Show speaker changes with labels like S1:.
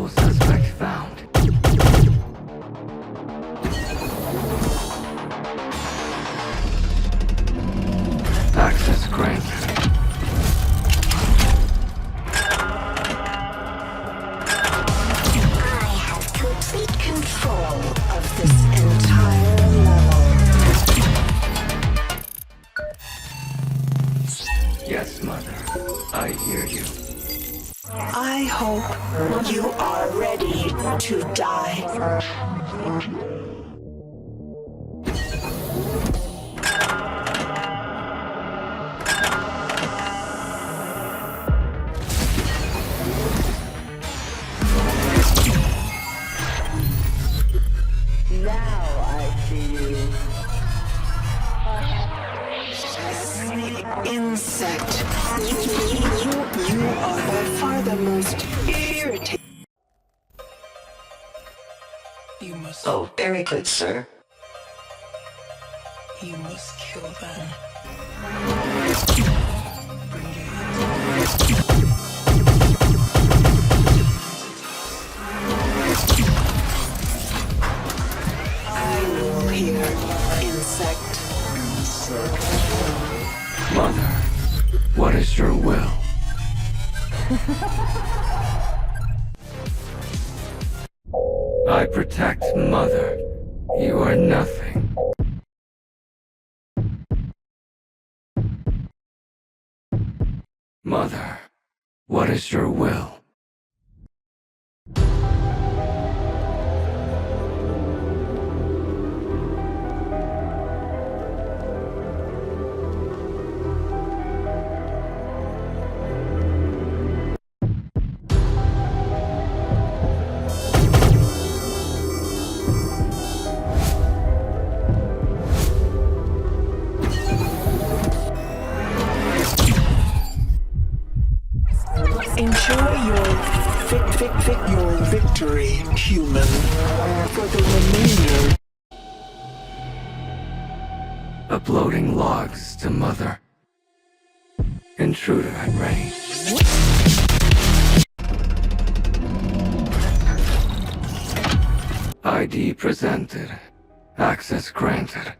S1: Possible suspect found. Access granted.
S2: I have complete control of this entire level.
S1: Yes, Mother. I hear you.
S2: I hope you are ready to die.
S3: Now I see you.
S2: Insect. You are by far the most irritating.
S4: You must.
S2: Oh, very good, sir.
S4: You must kill them. Bring your
S2: I will hear, insect.
S1: Mother, what is your will? I protect Mother. You are nothing. Mother, what is your will?
S2: Enjoy your victory, human. For the remainder.
S1: Uploading logs to Mother. Intruder at ready. ID presented. Access granted.